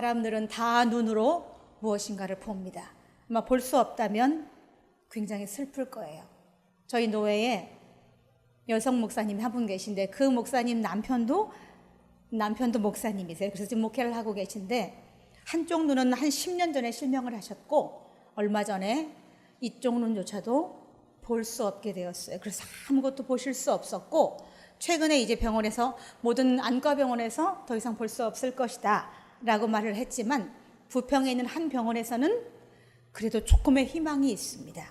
사람들은 다 눈으로 무엇인가를 봅니다. 아마 볼 수 없다면 굉장히 슬플 거예요. 저희 노회에 여성 목사님이 한 분 계신데 그 목사님 남편도 목사님이세요. 그래서 지금 목회를 하고 계신데 한쪽 눈은 한 10년 전에 실명을 하셨고 얼마 전에 이쪽 눈조차도 볼 수 없게 되었어요. 그래서 아무것도 보실 수 없었고 최근에 이제 병원에서 모든 안과병원에서 더 이상 볼 수 없을 것이다 라고 말을 했지만 부평에 있는 한 병원에서는 그래도 조금의 희망이 있습니다.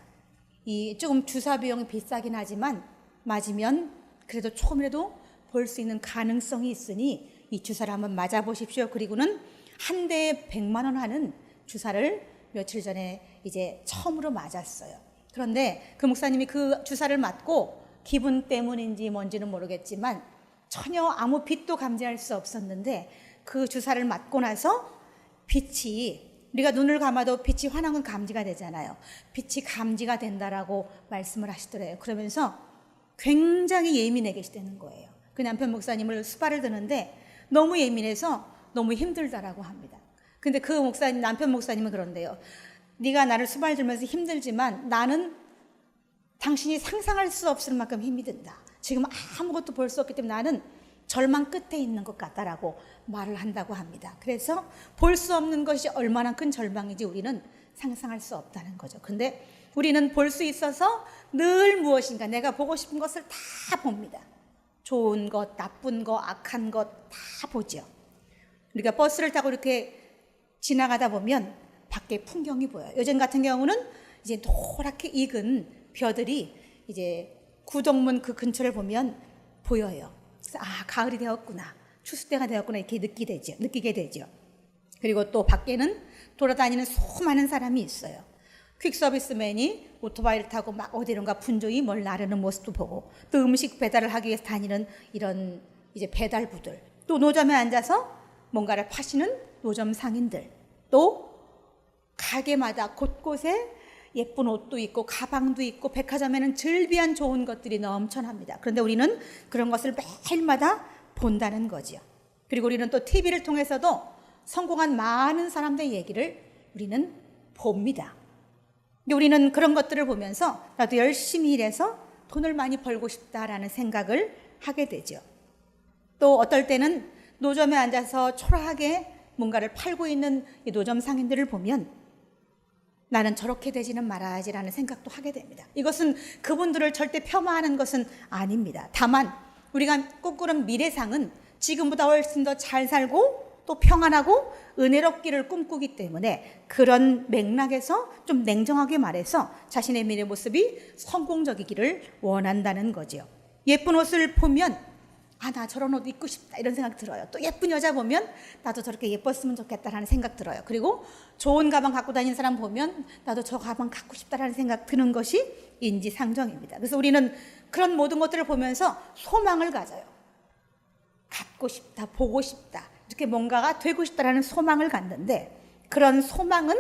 이 조금 주사 비용이 비싸긴 하지만 맞으면 그래도 조금이라도 볼 수 있는 가능성이 있으니 이 주사를 한번 맞아보십시오. 그리고는 한 대에 100만 원 하는 주사를 며칠 전에 이제 처음으로 맞았어요. 그런데 그 목사님이 그 주사를 맞고 기분 때문인지 뭔지는 모르겠지만 전혀 아무 빛도 감지할 수 없었는데 그 주사를 맞고 나서 빛이 우리가 눈을 감아도 빛이 환한 건 감지가 되잖아요. 빛이 감지가 된다라고 말씀을 하시더래요. 그러면서 굉장히 예민해 계시다는 거예요. 그 남편 목사님을 수발을 드는데 너무 예민해서 너무 힘들다라고 합니다. 근데 그 목사님, 남편 목사님은 그런데요. 네가 나를 수발 들면서 힘들지만 나는 당신이 상상할 수 없을 만큼 힘이 든다. 지금 아무것도 볼 수 없기 때문에 나는 절망 끝에 있는 것 같다라고 말을 한다고 합니다. 그래서 볼 수 없는 것이 얼마나 큰 절망인지 우리는 상상할 수 없다는 거죠. 근데 우리는 볼 수 있어서 늘 무엇인가 내가 보고 싶은 것을 다 봅니다. 좋은 것, 나쁜 것, 악한 것 다 보죠. 우리가 버스를 타고 이렇게 지나가다 보면 밖에 풍경이 보여요. 요즘 같은 경우는 이제 노랗게 익은 벼들이 이제 구동문 그 근처를 보면 보여요. 그래서 가을이 되었구나, 추수 때가 되었구나 이렇게 느끼게 되죠. 그리고 또 밖에는 돌아다니는 수많은 사람이 있어요. 퀵서비스맨이 오토바이를 타고 막 어디론가 분주히 뭘 나르는 모습도 보고 또 음식 배달을 하기 위해서 다니는 이런 이제 배달부들, 또 노점에 앉아서 뭔가를 파시는 노점 상인들, 또 가게마다 곳곳에 예쁜 옷도 있고 가방도 있고 백화점에는 즐비한 좋은 것들이 넘쳐납니다. 그런데 우리는 그런 것을 매일마다 본다는 거죠. 그리고 우리는 또 TV를 통해서도 성공한 많은 사람들의 얘기를 우리는 봅니다. 근데 우리는 그런 것들을 보면서 나도 열심히 일해서 돈을 많이 벌고 싶다라는 생각을 하게 되죠. 또 어떨 때는 노점에 앉아서 초라하게 뭔가를 팔고 있는 이 노점 상인들을 보면 나는 저렇게 되지는 말아야지라는 생각도 하게 됩니다. 이것은 그분들을 절대 폄하하는 것은 아닙니다. 다만 우리가 꿈꾸는 미래상은 지금보다 훨씬 더 잘 살고 또 평안하고 은혜롭기를 꿈꾸기 때문에 그런 맥락에서 좀 냉정하게 말해서 자신의 미래 모습이 성공적이기를 원한다는 거죠. 예쁜 옷을 보면 나 저런 옷 입고 싶다 이런 생각 들어요. 또 예쁜 여자 보면 나도 저렇게 예뻤으면 좋겠다라는 생각 들어요. 그리고 좋은 가방 갖고 다니는 사람 보면 나도 저 가방 갖고 싶다라는 생각 드는 것이 인지상정입니다. 그래서 우리는 그런 모든 것들을 보면서 소망을 가져요. 갖고 싶다, 보고 싶다, 이렇게 뭔가가 되고 싶다라는 소망을 갖는데 그런 소망은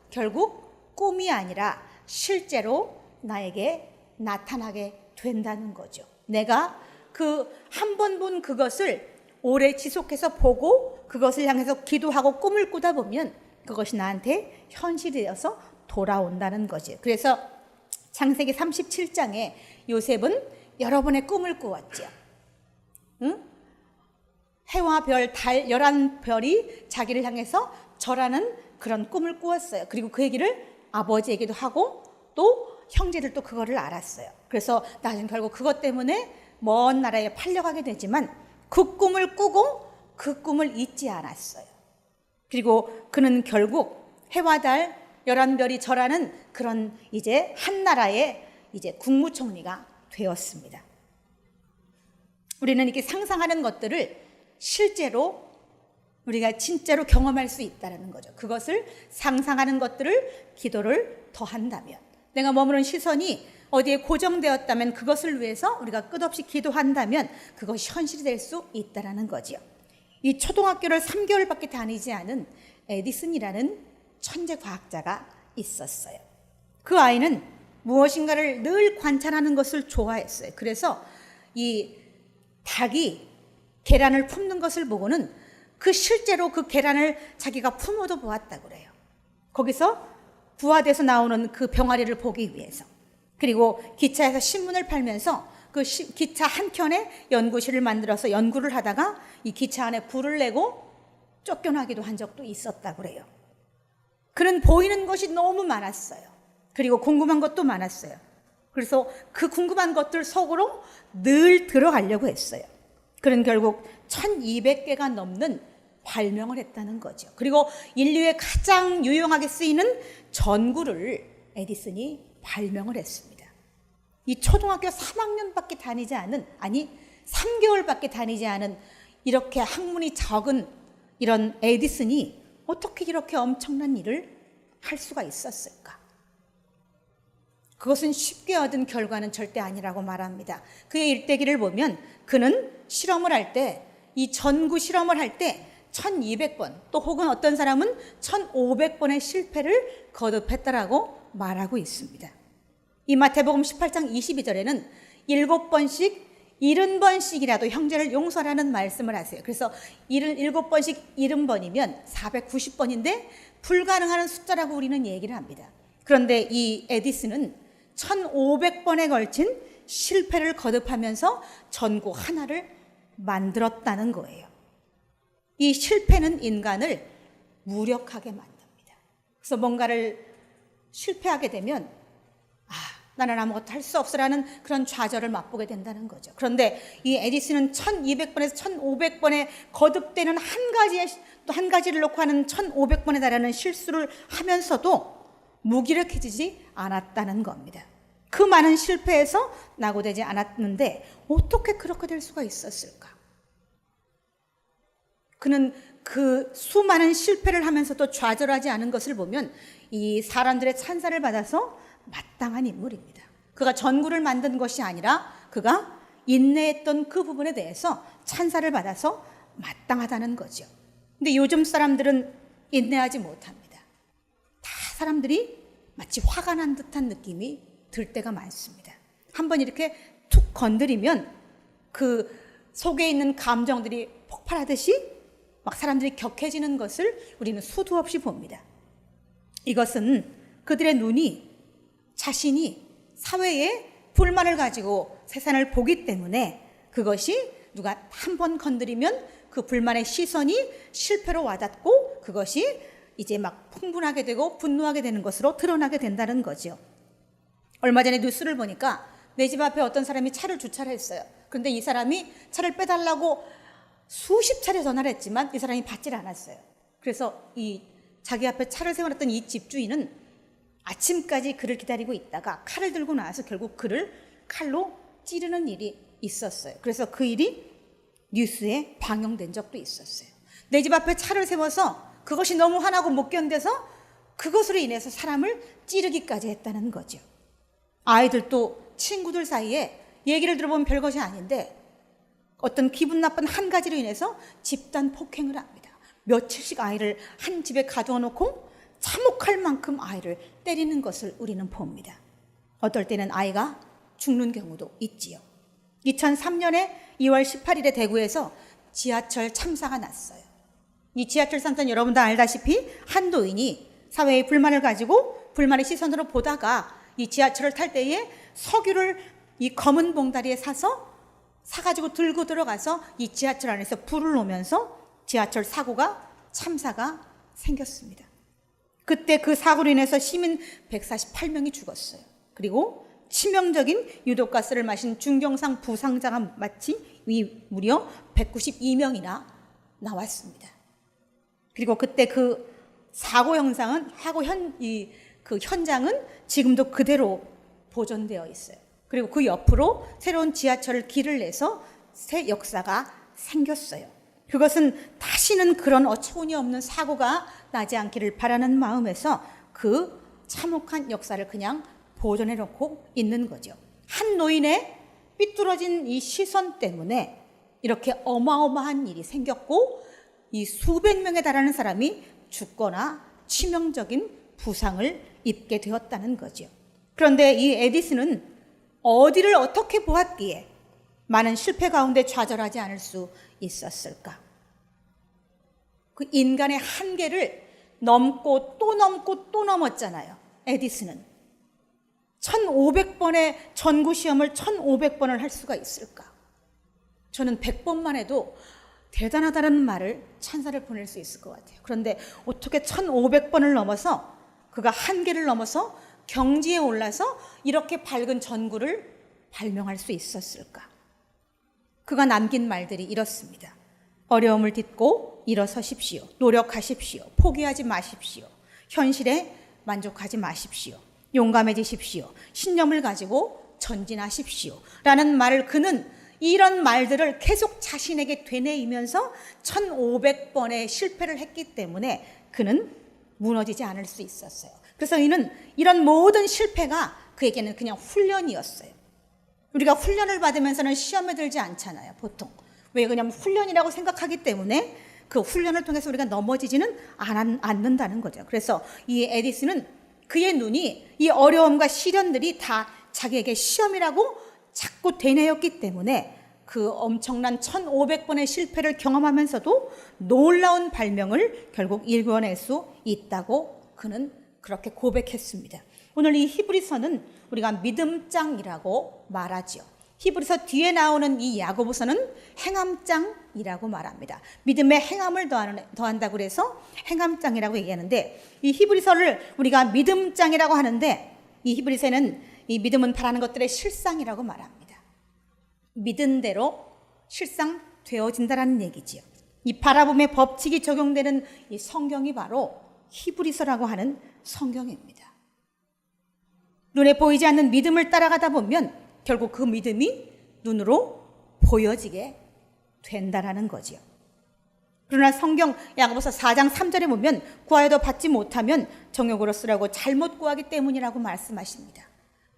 결국 꿈이 아니라 실제로 나에게 나타나게 된다는 거죠. 내가 그 한 번 본 그것을 오래 지속해서 보고 그것을 향해서 기도하고 꿈을 꾸다 보면 그것이 나한테 현실이 되어서 돌아온다는 거죠. 그래서 창세기 37장에 요셉은 여러 번의 꿈을 꾸었죠. 해와 별, 달, 11별이 자기를 향해서 절하는 그런 꿈을 꾸었어요. 그리고 그 얘기를 아버지에게도 하고 또 형제들도 그거를 알았어요. 그래서 나중에 결국 그것 때문에 먼 나라에 팔려가게 되지만 그 꿈을 꾸고 그 꿈을 잊지 않았어요. 그리고 그는 결국 해와 달, 11별이 절하는 그런 이제 한 나라의 이제 국무총리가 되었습니다. 우리는 이렇게 상상하는 것들을 실제로 우리가 진짜로 경험할 수 있다는 거죠. 그것을 상상하는 것들을 기도를 더한다면, 내가 머무는 시선이 어디에 고정되었다면 그것을 위해서 우리가 끝없이 기도한다면 그것이 현실이 될 수 있다는 거죠. 이 초등학교를 3개월밖에 다니지 않은 에디슨이라는 천재 과학자가 있었어요. 그 아이는 무엇인가를 늘 관찰하는 것을 좋아했어요. 그래서 이 닭이 계란을 품는 것을 보고는 그 실제로 그 계란을 자기가 품어도 보았다고 그래요. 거기서 부화돼서 나오는 그 병아리를 보기 위해서. 그리고 기차에서 신문을 팔면서 그 기차 한 켠에 연구실을 만들어서 연구를 하다가 이 기차 안에 불을 내고 쫓겨나기도 한 적도 있었다고 그래요. 그는 보이는 것이 너무 많았어요. 그리고 궁금한 것도 많았어요. 그래서 그 궁금한 것들 속으로 늘 들어가려고 했어요. 그는 결국 1200개가 넘는 발명을 했다는 거죠. 그리고 인류에 가장 유용하게 쓰이는 전구를 에디슨이 발명을 했습니다. 이 초등학교 3학년밖에 다니지 않은, 아니 3개월밖에 다니지 않은 이렇게 학문이 적은 이런 에디슨이 어떻게 이렇게 엄청난 일을 할 수가 있었을까? 그것은 쉽게 얻은 결과는 절대 아니라고 말합니다. 그의 일대기를 보면 그는 실험을 할 때, 이 전구 실험을 할 때 1200번, 또 혹은 어떤 사람은 1500번의 실패를 거듭했다라고 말하고 있습니다. 이 마태복음 18장 22절에는 7번씩 70번씩이라도 형제를 용서라는 말씀을 하세요. 그래서 7번씩 70번이면 490번인데 불가능한 숫자라고 우리는 얘기를 합니다. 그런데 이 에디슨은 1500번에 걸친 실패를 거듭하면서 전구 하나를 만들었다는 거예요. 이 실패는 인간을 무력하게 만듭니다. 그래서 뭔가를 실패하게 되면 나는 아무것도 할 수 없으라는 그런 좌절을 맛보게 된다는 거죠. 그런데 이 에디슨은 1200번에서 1500번에 거듭되는 또 한 가지를 놓고 하는 1500번에 달하는 실수를 하면서도 무기력해지지 않았다는 겁니다. 그 많은 실패에서 낙오되지 않았는데 어떻게 그렇게 될 수가 있었을까? 그는 그 수많은 실패를 하면서도 좌절하지 않은 것을 보면 이 사람들의 찬사를 받아서 마땅한 인물입니다. 그가 전구를 만든 것이 아니라 그가 인내했던 그 부분에 대해서 찬사를 받아서 마땅하다는 거죠. 근데 요즘 사람들은 인내하지 못합니다. 다 사람들이 마치 화가 난 듯한 느낌이 들 때가 많습니다. 한번 이렇게 툭 건드리면 그 속에 있는 감정들이 폭발하듯이 막 사람들이 격해지는 것을 우리는 수도 없이 봅니다. 이것은 그들의 눈이 자신이 사회에 불만을 가지고 세상을 보기 때문에 그것이 누가 한 번 건드리면 그 불만의 시선이 실패로 와닿고 그것이 이제 막 풍분하게 되고 분노하게 되는 것으로 드러나게 된다는 거죠. 얼마 전에 뉴스를 보니까 내 집 앞에 어떤 사람이 차를 주차를 했어요. 그런데 이 사람이 차를 빼달라고 수십 차례 전화를 했지만 이 사람이 받질 않았어요. 그래서 이 자기 앞에 차를 세워놨던 이 집주인은 아침까지 그를 기다리고 있다가 칼을 들고 나와서 결국 그를 칼로 찌르는 일이 있었어요. 그래서 그 일이 뉴스에 방영된 적도 있었어요. 내 집 앞에 차를 세워서 그것이 너무 화나고 못 견뎌서 그것으로 인해서 사람을 찌르기까지 했다는 거죠. 아이들도 친구들 사이에 얘기를 들어보면 별것이 아닌데 어떤 기분 나쁜 한 가지로 인해서 집단 폭행을 합니다. 며칠씩 아이를 한 집에 가두어 놓고 참혹할 만큼 아이를 때리는 것을 우리는 봅니다. 어떨 때는 아이가 죽는 경우도 있지요. 2003년에 2월 18일에 대구에서 지하철 참사가 났어요. 이 지하철 참사는 여러분 다 알다시피 한 노인이 사회의 불만을 가지고 불만의 시선으로 보다가 이 지하철을 탈 때에 석유를 이 검은 봉다리에 사가지고 들고 들어가서 이 지하철 안에서 불을 놓으면서 지하철 참사가 생겼습니다. 그때 그 사고로 인해서 시민 148명이 죽었어요. 그리고 치명적인 유독가스를 마신 중경상 부상자가 무려 192명이나 나왔습니다. 그리고 그때 그 사고 그 현장은 지금도 그대로 보존되어 있어요. 그리고 그 옆으로 새로운 지하철 길을 내서 새 역사가 생겼어요. 그것은 다시는 그런 어처구니 없는 사고가 나지 않기를 바라는 마음에서 그 참혹한 역사를 그냥 보존해 놓고 있는 거죠. 한 노인의 삐뚤어진 이 시선 때문에 이렇게 어마어마한 일이 생겼고 이 수백 명에 달하는 사람이 죽거나 치명적인 부상을 입게 되었다는 거죠. 그런데 이 에디슨은 어디를 어떻게 보았기에 많은 실패 가운데 좌절하지 않을 수 있었을까? 그 인간의 한계를 넘고 또 넘고 또 넘었잖아요. 에디슨은 1500번의 전구시험을 1500번을 할 수가 있을까? 저는 100번만 해도 대단하다는 말을 찬사를 보낼 수 있을 것 같아요. 그런데 어떻게 1500번을 넘어서 그가 한계를 넘어서 경지에 올라서 이렇게 밝은 전구를 발명할 수 있었을까? 그가 남긴 말들이 이렇습니다. 어려움을 딛고 일어서십시오. 노력하십시오. 포기하지 마십시오. 현실에 만족하지 마십시오. 용감해지십시오. 신념을 가지고 전진하십시오. 라는 말을 그는 이런 말들을 계속 자신에게 되뇌이면서 1500번의 실패를 했기 때문에 그는 무너지지 않을 수 있었어요. 그래서 이는 이런 모든 실패가 그에게는 그냥 훈련이었어요. 우리가 훈련을 받으면서는 시험에 들지 않잖아요, 보통. 왜? 그냥 훈련이라고 생각하기 때문에 그 훈련을 통해서 우리가 넘어지지는 않는다는 거죠. 그래서 이 에디슨은 그의 눈이 이 어려움과 시련들이 다 자기에게 시험이라고 자꾸 되뇌였기 때문에 그 엄청난 1500번의 실패를 경험하면서도 놀라운 발명을 결국 일궈낼 수 있다고 그는 그렇게 고백했습니다. 오늘 이 히브리서는 우리가 믿음장이라고 말하죠. 히브리서 뒤에 나오는 이 야고보서는 행함장이라고 말합니다. 믿음에 행함을 더한다고 해서 행함장이라고 얘기하는데, 이 히브리서를 우리가 믿음장이라고 하는데, 이 히브리서는 이 믿음은 바라는 것들의 실상이라고 말합니다. 믿은 대로 실상 되어진다라는 얘기지요. 이 바라봄의 법칙이 적용되는 이 성경이 바로 히브리서라고 하는 성경입니다. 눈에 보이지 않는 믿음을 따라가다 보면 결국 그 믿음이 눈으로 보여지게 된다라는 거지요. 그러나 성경 야고보서 4장 3절에 보면 구하여도 받지 못하면 정욕으로 쓰라고 잘못 구하기 때문이라고 말씀하십니다.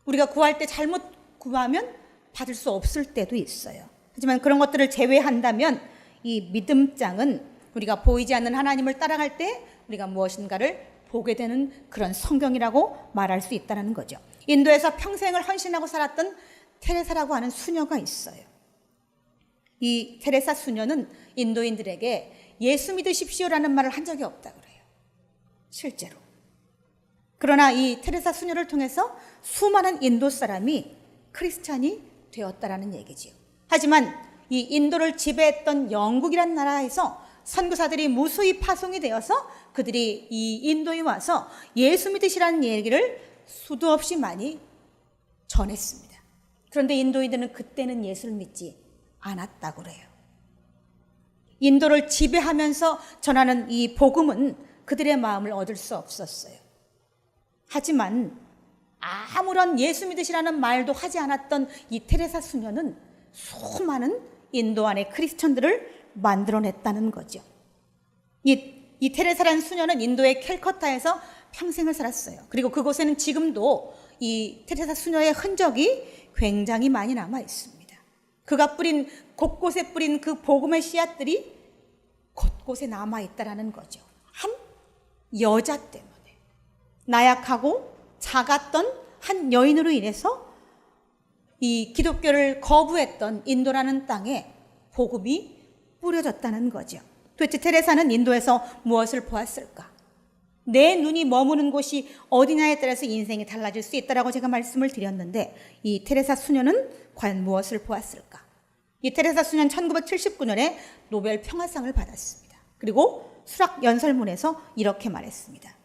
우리가 구할 때 잘못 구하면 받을 수 없을 때도 있어요. 하지만 그런 것들을 제외한다면 이 믿음장은 우리가 보이지 않는 하나님을 따라갈 때 우리가 무엇인가를 보게 되는 그런 성경이라고 말할 수 있다는 거죠. 인도에서 평생을 헌신하고 살았던 테레사라고 하는 수녀가 있어요. 이 테레사 수녀는 인도인들에게 예수 믿으십시오라는 말을 한 적이 없다고 그래요. 실제로. 그러나 이 테레사 수녀를 통해서 수많은 인도 사람이 크리스찬이 되었다라는 얘기지요. 하지만 이 인도를 지배했던 영국이라는 나라에서 선교사들이 무수히 파송이 되어서 그들이 이 인도에 와서 예수 믿으시라는 얘기를 수도 없이 많이 전했습니다. 그런데 인도인들은 그때는 예수를 믿지 않았다고 그래요. 인도를 지배하면서 전하는 이 복음은 그들의 마음을 얻을 수 없었어요. 하지만 아무런 예수 믿으시라는 말도 하지 않았던 이 테레사 수녀는 수많은 인도 안의 크리스천들을 만들어냈다는 거죠. 이 테레사라는 수녀는 인도의 캘커타에서 평생을 살았어요. 그리고 그곳에는 지금도 이 테레사 수녀의 흔적이 굉장히 많이 남아 있습니다. 그가 곳곳에 뿌린 그 복음의 씨앗들이 곳곳에 남아 있다라는 거죠. 한 여자 때문에 나약하고 작았던 한 여인으로 인해서 이 기독교를 거부했던 인도라는 땅에 복음이 뿌려졌다는 거죠. 도대체 테레사는 인도에서 무엇을 보았을까? 내 눈이 머무는 곳이 어디냐에 따라서 인생이 달라질 수 있다라고 제가 말씀을 드렸는데, 이 테레사 수녀는 과연 무엇을 보았을까? 이 테레사 수녀는 1979년에 노벨 평화상을 받았습니다. 그리고 수락 연설문에서 이렇게 말했습니다.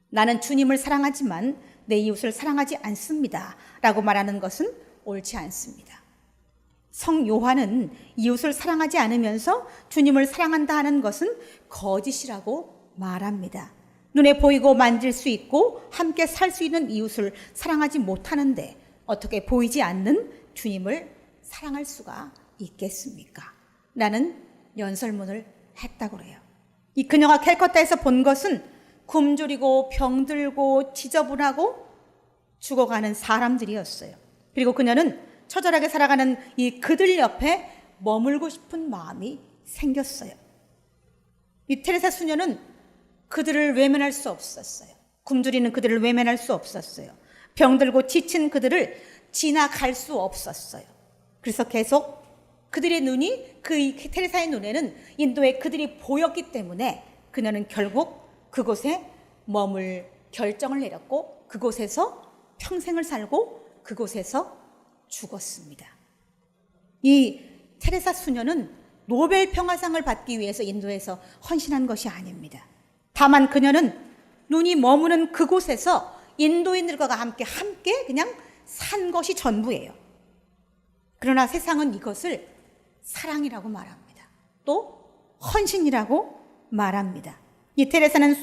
나는 주님을 사랑하지만 내 이웃을 사랑하지 않습니다. 라고 말하는 것은 옳지 않습니다. 성 요한은 이웃을 사랑하지 않으면서 주님을 사랑한다 하는 것은 거짓이라고 말합니다. 눈에 보이고 만질 수 있고 함께 살 수 있는 이웃을 사랑하지 못하는데 어떻게 보이지 않는 주님을 사랑할 수가 있겠습니까? 라는 연설문을 했다고 그래요. 이 그녀가 캘커타에서 본 것은 굶주리고 병들고 지저분하고 죽어가는 사람들이었어요. 그리고 그녀는 처절하게 살아가는 이 그들 옆에 머물고 싶은 마음이 생겼어요. 이 테레사 수녀는 그들을 외면할 수 없었어요. 굶주리는 그들을 외면할 수 없었어요. 병들고 지친 그들을 지나갈 수 없었어요. 그래서 계속 그들의 눈이, 테레사의 눈에는 인도에 그들이 보였기 때문에 그녀는 결국 그곳에 머물 결정을 내렸고 그곳에서 평생을 살고 그곳에서 죽었습니다. 이 테레사 수녀는 노벨 평화상을 받기 위해서 인도에서 헌신한 것이 아닙니다. 다만 그녀는 눈이 머무는 그곳에서 인도인들과 함께 그냥 산 것이 전부예요. 그러나 세상은 이것을 사랑이라고 말합니다. 또 헌신이라고 말합니다. 이 테레사는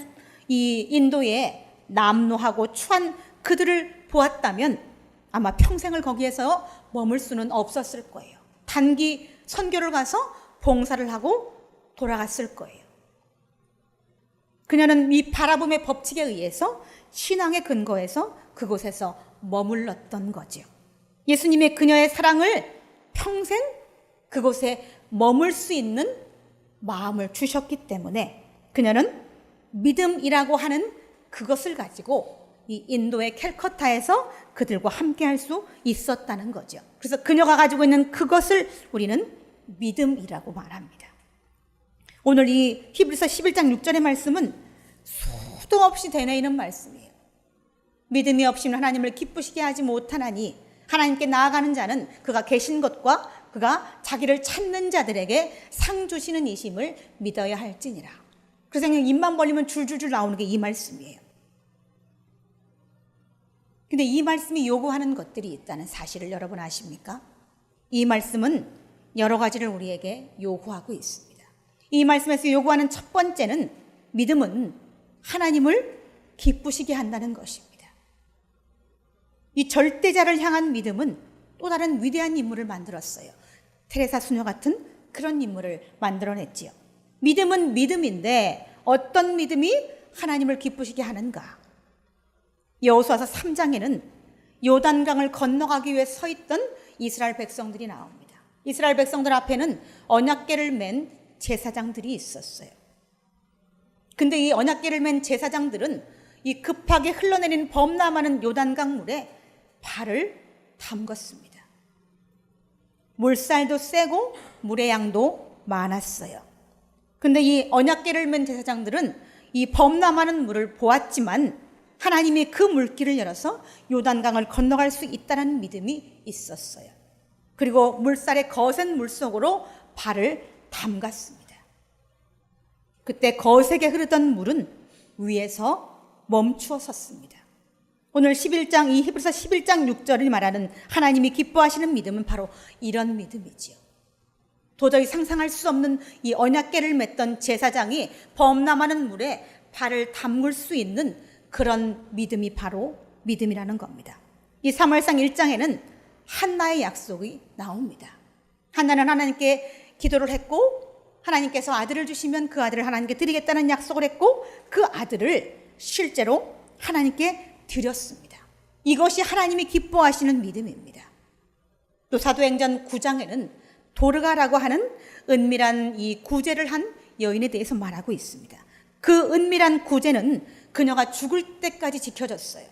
이 인도에 남노하고 추한 그들을 보았다면 아마 평생을 거기에서 머물 수는 없었을 거예요. 단기 선교를 가서 봉사를 하고 돌아갔을 거예요. 그녀는 이 바라봄의 법칙에 의해서 신앙의 근거에서 그곳에서 머물렀던 거죠. 예수님의 그녀의 사랑을 평생 그곳에 머물 수 있는 마음을 주셨기 때문에 그녀는 믿음이라고 하는 그것을 가지고 이 인도의 캘커타에서 그들과 함께 할 수 있었다는 거죠. 그래서 그녀가 가지고 있는 그것을 우리는 믿음이라고 말합니다. 오늘 이 히브리서 11장 6절의 말씀은 수도 없이 되뇌이는 말씀이에요. 믿음이 없이는 하나님을 기쁘시게 하지 못하나니 하나님께 나아가는 자는 그가 계신 것과 그가 자기를 찾는 자들에게 상 주시는 이심을 믿어야 할지니라. 그래서 그냥 입만 벌리면 줄줄줄 나오는 게 이 말씀이에요. 근데 이 말씀이 요구하는 것들이 있다는 사실을 여러분 아십니까? 이 말씀은 여러 가지를 우리에게 요구하고 있습니다. 이 말씀에서 요구하는 첫 번째는 믿음은 하나님을 기쁘시게 한다는 것입니다. 이 절대자를 향한 믿음은 또 다른 위대한 인물을 만들었어요. 테레사 수녀 같은 그런 인물을 만들어냈지요. 믿음은 믿음인데 어떤 믿음이 하나님을 기쁘시게 하는가? 여호수아서 3장에는 요단강을 건너가기 위해 서 있던 이스라엘 백성들이 나옵니다. 이스라엘 백성들 앞에는 언약궤를 맨 제사장들이 있었어요. 근데 이 언약궤를 맨 제사장들은 이 급하게 흘러내린 범람하는 요단강 물에 발을 담갔습니다. 물살도 세고 물의 양도 많았어요. 근데 이 언약궤를 맨 제사장들은 이 범람하는 물을 보았지만 하나님이 그 물길을 열어서 요단강을 건너갈 수 있다는 믿음이 있었어요. 그리고 물살의 거센 물속으로 발을 담갔습니다. 그때 거세게 흐르던 물은 위에서 멈추어 섰습니다. 오늘 11장, 이 히브리서 11장 6절이 말하는 하나님이 기뻐하시는 믿음은 바로 이런 믿음이지요. 도저히 상상할 수 없는 이 언약궤를 맸던 제사장이 범람하는 물에 발을 담글 수 있는 그런 믿음이 바로 믿음이라는 겁니다. 이 사무엘상 1장에는 한나의 약속이 나옵니다. 한나는 하나님께 기도를 했고 하나님께서 아들을 주시면 그 아들을 하나님께 드리겠다는 약속을 했고 그 아들을 실제로 하나님께 드렸습니다. 이것이 하나님이 기뻐하시는 믿음입니다. 또 사도행전 9장에는 도르가라고 하는 은밀한 이 구제를 한 여인에 대해서 말하고 있습니다. 그 은밀한 구제는 그녀가 죽을 때까지 지켜졌어요.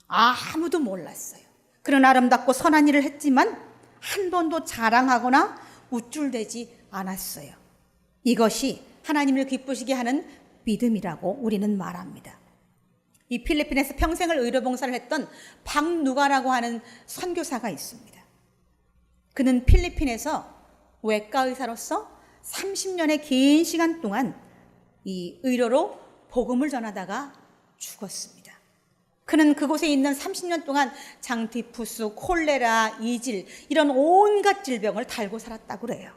아무도 몰랐어요. 그런 아름답고 선한 일을 했지만 한 번도 자랑하거나 우쭐대지 않았어요. 이것이 하나님을 기쁘시게 하는 믿음이라고 우리는 말합니다. 이 필리핀에서 평생을 의료봉사를 했던 박누가라고 하는 선교사가 있습니다. 그는 필리핀에서 외과 의사로서 30년의 긴 시간 동안 이 의료로 복음을 전하다가 죽었습니다. 그는 그곳에 있는 30년 동안 장티푸스, 콜레라, 이질 이런 온갖 질병을 달고 살았다고 그래요.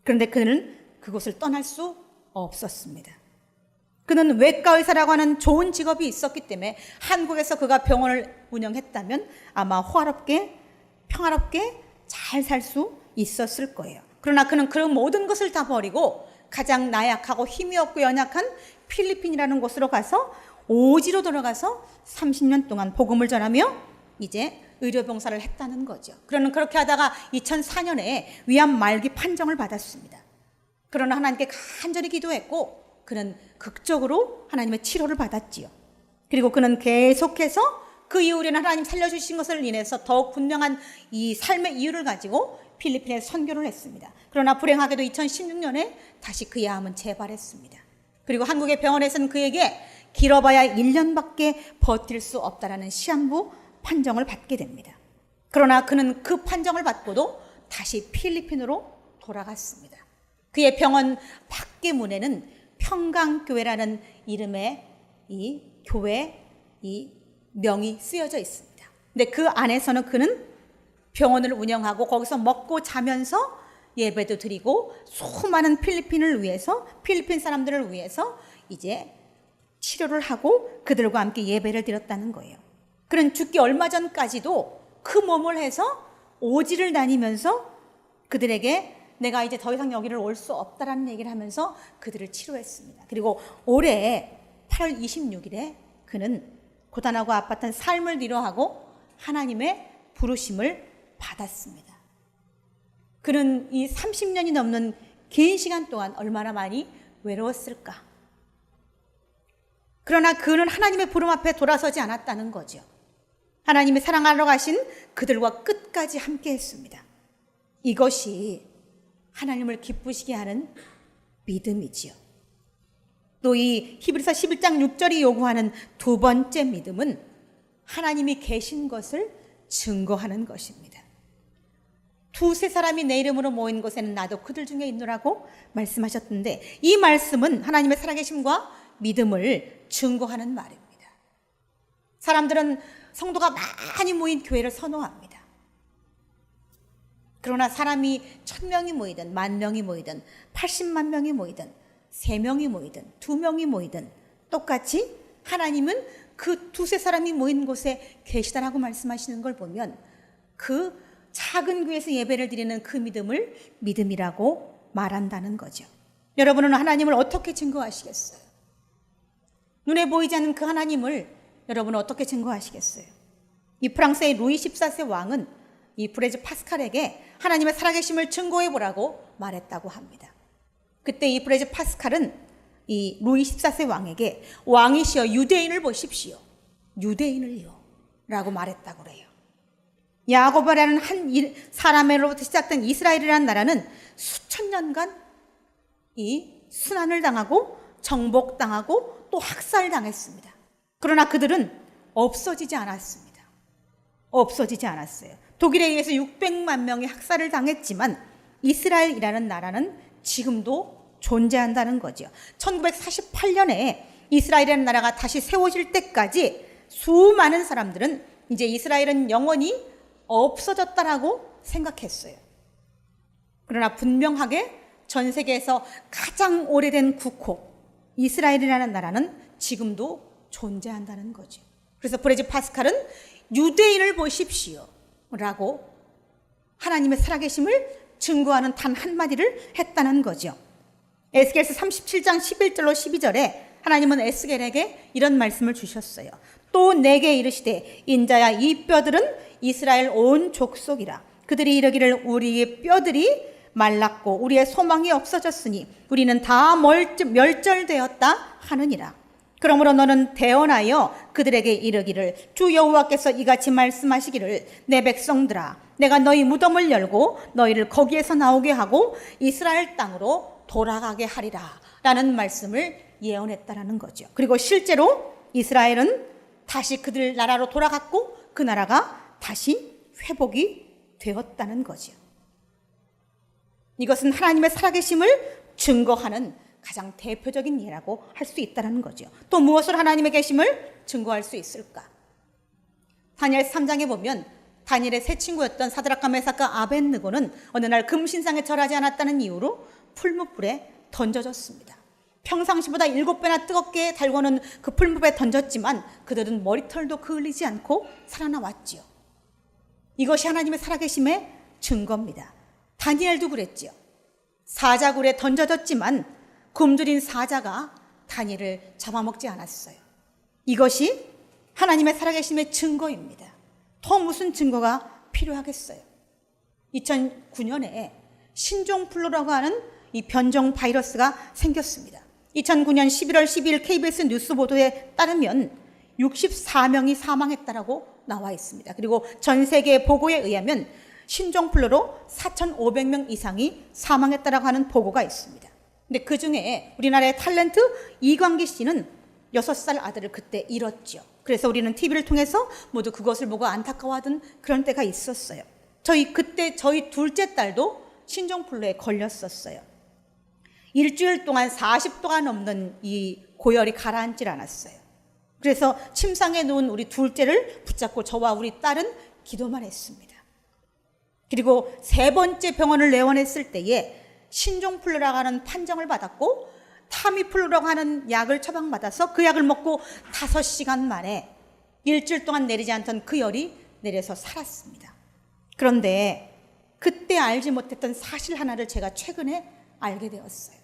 그런데 그는 그곳을 떠날 수 없었습니다. 그는 외과 의사라고 하는 좋은 직업이 있었기 때문에 한국에서 그가 병원을 운영했다면 아마 평화롭게 잘 살 수 있었을 거예요. 그러나 그는 그 모든 것을 다 버리고 가장 나약하고 힘이 없고 연약한 필리핀이라는 곳으로 가서 오지로 돌아가서 30년 동안 복음을 전하며 이제 의료봉사를 했다는 거죠. 그러는 그렇게 하다가 2004년에 위암 말기 판정을 받았습니다. 그러나 하나님께 간절히 기도했고 그는 극적으로 하나님의 치료를 받았지요. 그리고 그는 계속해서 그 이후에는 하나님 살려주신 것을 인해서 더욱 분명한 이 삶의 이유를 가지고 필리핀에 선교를 했습니다. 그러나 불행하게도 2016년에 다시 그의 암은 재발했습니다. 그리고 한국의 병원에서는 그에게 길어봐야 1년밖에 버틸 수 없다라는 시한부 판정을 받게 됩니다. 그러나 그는 그 판정을 받고도 다시 필리핀으로 돌아갔습니다. 그의 병원 밖의 문에는 평강교회라는 이름의 이 교회 이 명이 쓰여져 있습니다. 근데 그 안에서는 그는 병원을 운영하고 거기서 먹고 자면서 예배도 드리고 수많은 필리핀 사람들을 위해서 이제 치료를 하고 그들과 함께 예배를 드렸다는 거예요. 그는 죽기 얼마 전까지도 그 몸을 해서 오지를 다니면서 그들에게 내가 이제 더 이상 여기를 올 수 없다라는 얘기를 하면서 그들을 치료했습니다. 그리고 올해 8월 26일에 그는 고단하고 아팠던 삶을 위로하고 하나님의 부르심을 받았습니다. 그는 이 30년이 넘는 긴 시간 동안 얼마나 많이 외로웠을까? 그러나 그는 하나님의 부름 앞에 돌아서지 않았다는 거죠. 하나님이 사랑하러 가신 그들과 끝까지 함께 했습니다. 이것이 하나님을 기쁘시게 하는 믿음이지요. 또 이 히브리서 11장 6절이 요구하는 두 번째 믿음은 하나님이 계신 것을 증거하는 것입니다. 두세 사람이 내 이름으로 모인 곳에는 나도 그들 중에 있노라고 말씀하셨던데 이 말씀은 하나님의 살아계심과 믿음을 증거하는 말입니다. 사람들은 성도가 많이 모인 교회를 선호합니다. 그러나 사람이 1000명이 모이든 10,000명이 모이든 80만 명이 모이든 3명이 모이든 2명이 모이든 똑같이 하나님은 그 두세 사람이 모인 곳에 계시다라고 말씀하시는 걸 보면 그 작은 교회에서 예배를 드리는 그 믿음을 믿음이라고 말한다는 거죠. 여러분은 하나님을 어떻게 증거하시겠어요? 눈에 보이지 않는 그 하나님을 여러분은 어떻게 증거하시겠어요? 이 프랑스의 루이 14세 왕은 이 브레즈 파스칼에게 하나님의 살아계심을 증거해보라고 말했다고 합니다. 그때 이 브레즈 파스칼은 이 루이 14세 왕에게 왕이시여 유대인을 보십시오. 유대인을요 라고 말했다고 그래요. 야고보라는 한 사람으로부터 시작된 이스라엘이라는 나라는 수천 년간 이 순환을 당하고 정복당하고 또 학살당했습니다. 그러나 그들은 없어지지 않았습니다. 없어지지 않았어요. 독일에 의해서 600만 명이 학살을 당했지만 이스라엘이라는 나라는 지금도 존재한다는 거죠. 1948년에 이스라엘이라는 나라가 다시 세워질 때까지 수많은 사람들은 이제 이스라엘은 영원히 없어졌다라고 생각했어요. 그러나 분명하게 전 세계에서 가장 오래된 국호 이스라엘이라는 나라는 지금도 존재한다는 거죠. 그래서 브레즈 파스칼은 유대인을 보십시오 라고 하나님의 살아계심을 증거하는 단 한마디를 했다는 거죠. 에스겔서 37장 11절로 12절에 하나님은 에스겔에게 이런 말씀을 주셨어요. 또 내게 이르시되 인자야 이 뼈들은 이스라엘 온 족속이라. 그들이 이르기를 우리의 뼈들이 말랐고 우리의 소망이 없어졌으니 우리는 다 멸절되었다 하느니라. 그러므로 너는 대언하여 그들에게 이르기를 주 여호와께서 이같이 말씀하시기를 내 백성들아 내가 너희 무덤을 열고 너희를 거기에서 나오게 하고 이스라엘 땅으로 돌아가게 하리라 라는 말씀을 예언했다라는 거죠. 그리고 실제로 이스라엘은 다시 그들 나라로 돌아갔고 그 나라가 다시 회복이 되었다는 거죠. 이것은 하나님의 살아계심을 증거하는 가장 대표적인 예라고 할 수 있다는 거죠. 또 무엇을 하나님의 계심을 증거할 수 있을까? 다니엘 3장에 보면 다니엘의 세 친구였던 사드락과 메삭과 아벳느고는 어느 날 금신상에 절하지 않았다는 이유로 풀무불에 던져졌습니다. 평상시보다 7배나 뜨겁게 달궈는 그 풀무불에 던졌지만 그들은 머리털도 그을리지 않고 살아나왔지요. 이것이 하나님의 살아계심의 증거입니다. 다니엘도 그랬지요. 사자굴에 던져졌지만 굶주린 사자가 다니엘을 잡아먹지 않았어요. 이것이 하나님의 살아계심의 증거입니다. 더 무슨 증거가 필요하겠어요? 2009년에 신종플루라고 하는 이 변종 바이러스가 생겼습니다. 2009년 11월 12일 KBS 뉴스 보도에 따르면 64명이 사망했다라고 나와 있습니다. 그리고 전 세계 보고에 의하면 신종플루로 4,500명 이상이 사망했다라고 하는 보고가 있습니다. 근데 그 중에 우리나라의 탤런트 이광기 씨는 6살 아들을 그때 잃었죠. 그래서 우리는 TV를 통해서 모두 그것을 보고 안타까워하던 그런 때가 있었어요. 그때 저희 둘째 딸도 신종플루에 걸렸었어요. 일주일 동안 40도가 넘는 이 고열이 가라앉질 않았어요. 그래서 침상에 누운 우리 둘째를 붙잡고 저와 우리 딸은 기도만 했습니다. 그리고 3번째 병원을 내원했을 때에 신종플루라고 하는 판정을 받았고 타미플루라고 하는 약을 처방받아서 그 약을 먹고 5시간 만에 일주일 동안 내리지 않던 그 열이 내려서 살았습니다. 그런데 그때 알지 못했던 사실 하나를 제가 최근에 알게 되었어요.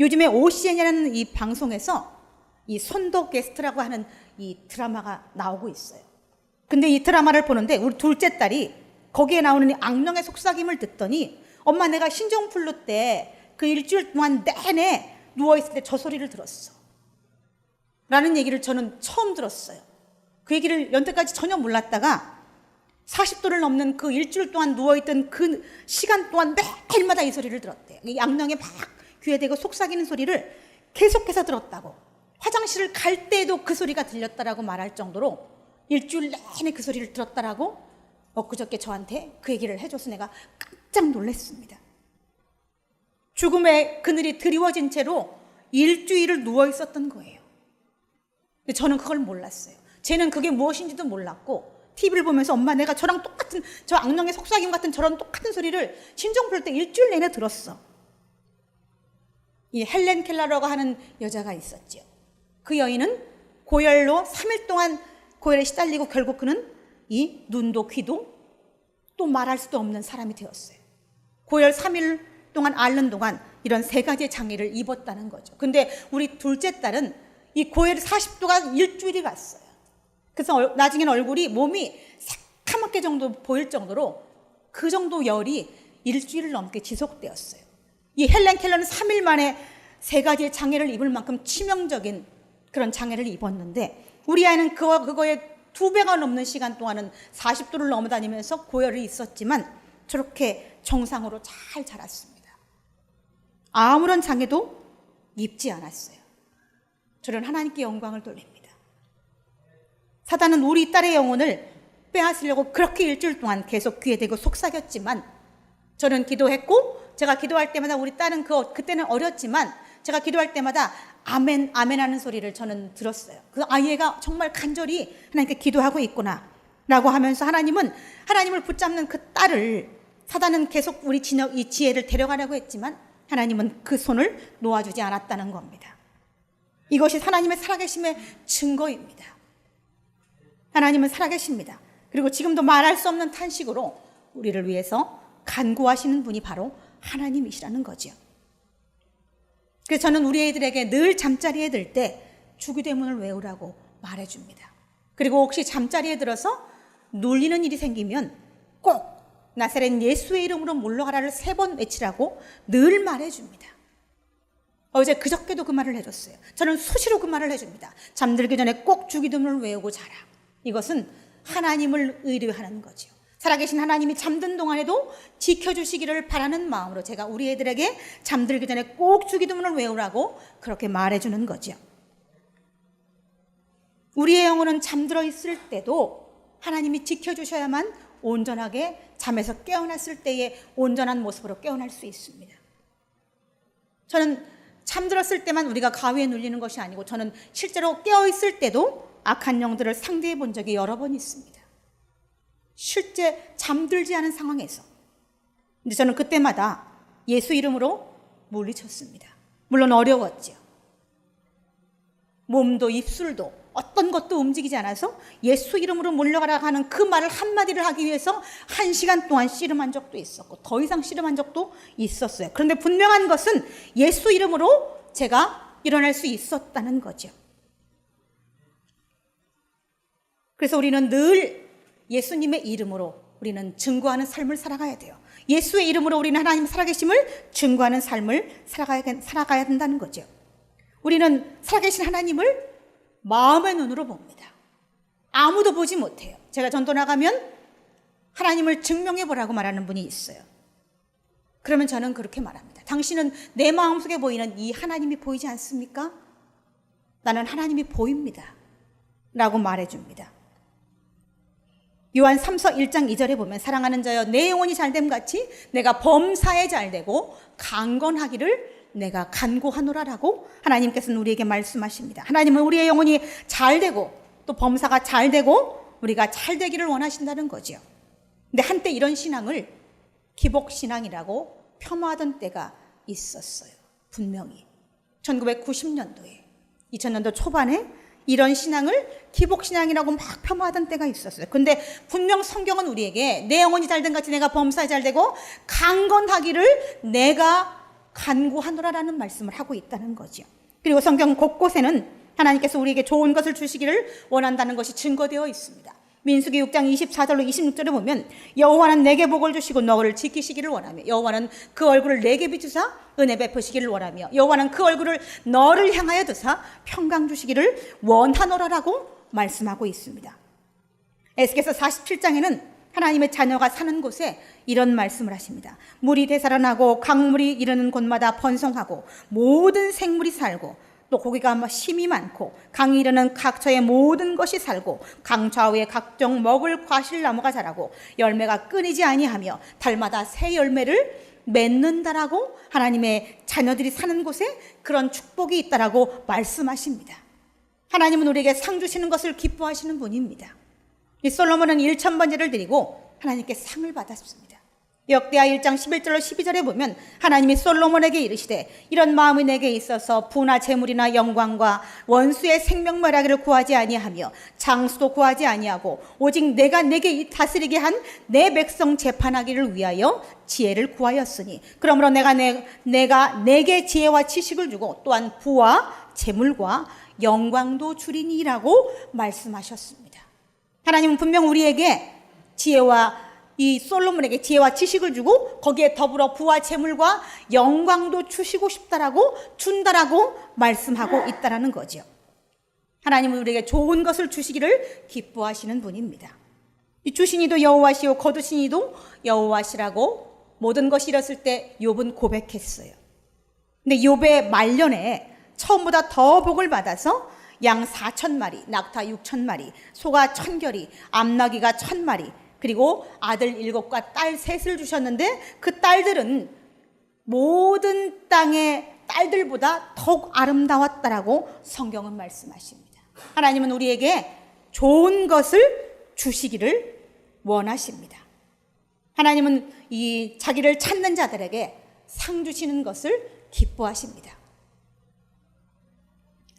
요즘에 OCN이라는 이 방송에서 이 손도 게스트라고 하는 이 드라마가 나오고 있어요. 근데 이 드라마를 보는데 우리 둘째 딸이 거기에 나오는 이 악령의 속삭임을 듣더니 엄마 내가 신종플루 때 그 일주일 동안 내내 누워있을 때 저 소리를 들었어 라는 얘기를 저는 처음 들었어요. 그 얘기를 연태까지 전혀 몰랐다가 40도를 넘는 그 일주일 동안 누워있던 그 시간 동안 매일마다 이 소리를 들었대요. 이 악령에 막 귀에 대고 속삭이는 소리를 계속해서 들었다고. 화장실을 갈 때에도 그 소리가 들렸다라고 말할 정도로 일주일 내내 그 소리를 들었다라고 엊그저께 저한테 그 얘기를 해줘서 내가 깜짝 놀랐습니다. 죽음의 그늘이 드리워진 채로 일주일을 누워 있었던 거예요. 근데 저는 그걸 몰랐어요. 쟤는 그게 무엇인지도 몰랐고 TV를 보면서 엄마 내가 저랑 똑같은 저 악령의 속삭임 같은 저런 똑같은 소리를 신종플루 때 일주일 내내 들었어. 이 헬렌 켈러라고 하는 여자가 있었죠. 그 여인은 고열로 3일 동안 고열에 시달리고 결국 그는 이 눈도 귀도 또 말할 수도 없는 사람이 되었어요. 고열 3일 동안 앓는 동안 이런 3가지의 장애를 입었다는 거죠. 근데 우리 둘째 딸은 이 고열 40도가 일주일이 갔어요. 그래서 나중에는 얼굴이 몸이 새카맣게 정도 보일 정도로 그 정도 열이 일주일을 넘게 지속되었어요. 이 헬렌 켈러는 3일 만에 3가지의 장애를 입을 만큼 치명적인 그런 장애를 입었는데 우리 아이는 그거에 2배가 넘는 시간 동안은 40도를 넘어다니면서 고열이 있었지만 저렇게 정상으로 잘 자랐습니다. 아무런 장애도 입지 않았어요. 저는 하나님께 영광을 돌립니다. 사단은 우리 딸의 영혼을 빼앗으려고 그렇게 일주일 동안 계속 귀에 대고 속삭였지만 저는 기도했고 제가 기도할 때마다 우리 딸은 그때는 어렸지만 제가 기도할 때마다 아멘 아멘 하는 소리를 저는 들었어요. 그 아이가 정말 간절히 하나님께 기도하고 있구나 라고 하면서 하나님을 붙잡는 그 딸을 사단은 계속 우리 이 지혜를 데려가려고 했지만 하나님은 그 손을 놓아주지 않았다는 겁니다. 이것이 하나님의 살아계심의 증거입니다. 하나님은 살아계십니다. 그리고 지금도 말할 수 없는 탄식으로 우리를 위해서 간구하시는 분이 바로 하나님이시라는 거죠. 그래서 저는 우리 애들에게 늘 잠자리에 들 때 주기도문을 외우라고 말해줍니다. 그리고 혹시 잠자리에 들어서 눌리는 일이 생기면 꼭 나사렛 예수의 이름으로 물러가라를 3번 외치라고 늘 말해줍니다. 어제 그저께도 그 말을 해줬어요. 저는 수시로 그 말을 해줍니다. 잠들기 전에 꼭 주기도문을 외우고 자라. 이것은 하나님을 의뢰하는 거죠. 살아계신 하나님이 잠든 동안에도 지켜주시기를 바라는 마음으로 제가 우리 애들에게 잠들기 전에 꼭 주기도문을 외우라고 그렇게 말해주는 거죠. 우리의 영혼은 잠들어 있을 때도 하나님이 지켜주셔야만 온전하게 잠에서 깨어났을 때의 온전한 모습으로 깨어날 수 있습니다. 저는 잠들었을 때만 우리가 가위에 눌리는 것이 아니고 저는 실제로 깨어있을 때도 악한 영들을 상대해 본 적이 여러 번 있습니다. 실제 잠들지 않은 상황에서. 근데 저는 그때마다 예수 이름으로 물리쳤습니다. 물론 어려웠죠. 몸도 입술도 어떤 것도 움직이지 않아서 예수 이름으로 물러가라 하는 그 말을 한마디를 하기 위해서 1시간 동안 씨름한 적도 있었고 더 이상 씨름한 적도 있었어요. 그런데 분명한 것은 예수 이름으로 제가 일어날 수 있었다는 거죠. 그래서 우리는 늘 예수님의 이름으로 우리는 증거하는 삶을 살아가야 돼요. 예수의 이름으로 우리는 하나님 살아계심을 증거하는 삶을 살아가야 된다는 거죠. 우리는 살아계신 하나님을 마음의 눈으로 봅니다. 아무도 보지 못해요. 제가 전도 나가면 하나님을 증명해 보라고 말하는 분이 있어요. 그러면 저는 그렇게 말합니다. 당신은 내 마음속에 보이는 이 하나님이 보이지 않습니까? 나는 하나님이 보입니다. 라고 말해줍니다. 요한 3서 1장 2절에 보면 사랑하는 자여 내 영혼이 잘됨 같이 내가 범사에 잘되고 강건하기를 내가 간구하노라라고 하나님께서는 우리에게 말씀하십니다. 하나님은 우리의 영혼이 잘되고 또 범사가 잘되고 우리가 잘되기를 원하신다는 거죠. 근데 한때 이런 신앙을 기복신앙이라고 폄하하던 때가 있었어요. 분명히 1990년도에 2000년도 초반에 이런 신앙을 기복신앙이라고 막 폄하하던 때가 있었어요. 근데 분명 성경은 우리에게 내 영혼이 잘된 같이 내가 범사에 잘되고 강건하기를 내가 간구하노라라는 말씀을 하고 있다는 거죠. 그리고 성경 곳곳에는 하나님께서 우리에게 좋은 것을 주시기를 원한다는 것이 증거되어 있습니다. 민수기 6장 24절로 26절에 보면 여호와는 내게 복을 주시고 너를 지키시기를 원하며 여호와는 그 얼굴을 내게 비추사 은혜 베푸시기를 원하며 여호와는 그 얼굴을 너를 향하여 드사 평강 주시기를 원하노라라고 말씀하고 있습니다. 에스겔서 47장에는 하나님의 자녀가 사는 곳에 이런 말씀을 하십니다. 물이 되살아나고 강물이 이르는 곳마다 번성하고 모든 생물이 살고 또 고기가 심이 많고 강이 이르는 각처의 모든 것이 살고 강 좌우에 각종 먹을 과실나무가 자라고 열매가 끊이지 아니하며 달마다 새 열매를 맺는다라고 하나님의 자녀들이 사는 곳에 그런 축복이 있다라고 말씀하십니다. 하나님은 우리에게 상 주시는 것을 기뻐하시는 분입니다. 이 솔로몬은 1,000번제를 드리고 하나님께 상을 받았습니다. 역대하 1장 11절로 12절에 보면 하나님이 솔로몬에게 이르시되 이런 마음이 내게 있어서 부나 재물이나 영광과 원수의 생명멸하기를 구하지 아니하며 장수도 구하지 아니하고 오직 내가 내게 다스리게 한 내 백성 재판하기를 위하여 지혜를 구하였으니 그러므로 내가 내게 지혜와 지식을 주고 또한 부와 재물과 영광도 주리니라고 말씀하셨습니다. 하나님은 분명 우리에게 지혜와 이 솔로몬에게 지혜와 지식을 주고 거기에 더불어 부와 재물과 영광도 주시고 싶다라고 준다라고 말씀하고 있다라는 거죠. 하나님은 우리에게 좋은 것을 주시기를 기뻐하시는 분입니다. 이 주신 이도 여호와시요 거두신 이도 여호와시라고 모든 것이 이뤘을 때 욥은 고백했어요. 근데 욥의 말년에 처음보다 더 복을 받아서 양 4,000마리, 낙타 6,000마리, 소가 1,000결이, 암나귀가 1,000마리 그리고 아들 7과 딸 3을 주셨는데 그 딸들은 모든 땅의 딸들보다 더욱 아름다웠다라고 성경은 말씀하십니다. 하나님은 우리에게 좋은 것을 주시기를 원하십니다. 하나님은 이 자기를 찾는 자들에게 상 주시는 것을 기뻐하십니다.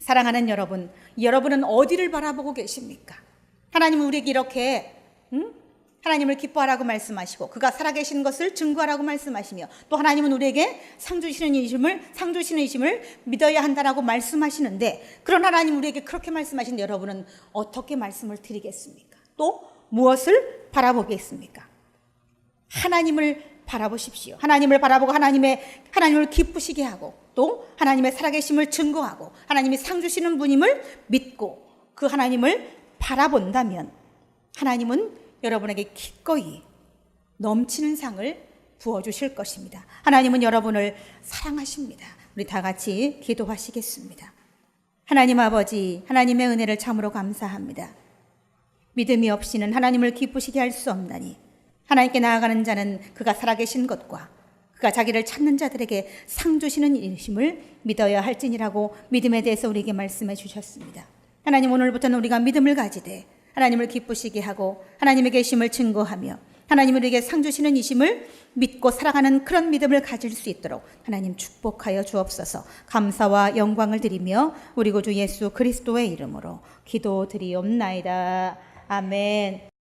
사랑하는 여러분, 여러분은 어디를 바라보고 계십니까? 하나님은 우리에게 이렇게 하나님을 기뻐하라고 말씀하시고 그가 살아계신 것을 증거하라고 말씀하시며 또 하나님은 우리에게 상 주시는 이심을 믿어야 한다라고 말씀하시는데 그런 하나님 우리에게 그렇게 말씀하시는데 여러분은 어떻게 말씀을 드리겠습니까? 또 무엇을 바라보겠습니까? 하나님을 바라보십시오. 하나님을 바라보고 하나님을 기쁘시게 하고 또 하나님의 살아계심을 증거하고 하나님이 상 주시는 분임을 믿고 그 하나님을 바라본다면 하나님은 여러분에게 기꺼이 넘치는 상을 부어주실 것입니다. 하나님은 여러분을 사랑하십니다. 우리 다 같이 기도하시겠습니다. 하나님 아버지, 하나님의 은혜를 참으로 감사합니다. 믿음이 없이는 하나님을 기쁘시게 할 수 없나니 하나님께 나아가는 자는 그가 살아계신 것과 그가 자기를 찾는 자들에게 상 주시는 일심을 믿어야 할지니라고 믿음에 대해서 우리에게 말씀해 주셨습니다. 하나님 오늘부터는 우리가 믿음을 가지되 하나님을 기쁘시게 하고 하나님의 계심을 증거하며 하나님 우리에게 상 주시는 이심을 믿고 살아가는 그런 믿음을 가질 수 있도록 하나님 축복하여 주옵소서. 감사와 영광을 드리며 우리 구주 예수 그리스도의 이름으로 기도드리옵나이다. 아멘.